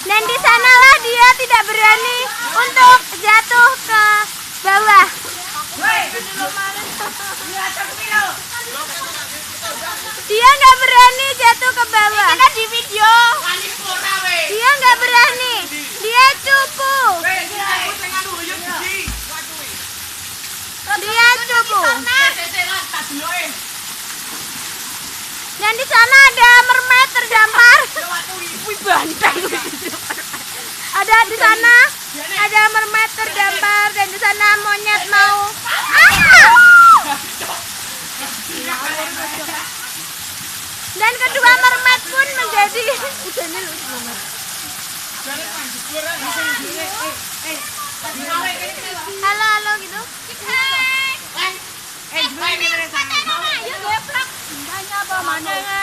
Dan di sanalah dia tidak berani untuk jatuh ke bawah. Dia nggak berani jatuh ke bawah. Kita di video. Dia nggak berani. Dia cupu. Dia cupu. Dan di sana ada mermaid terdampar. Ada di sana ada mermaid terdampar dan di sana monyet mau. Dan kedua mermaid pun menjadi halo gitu.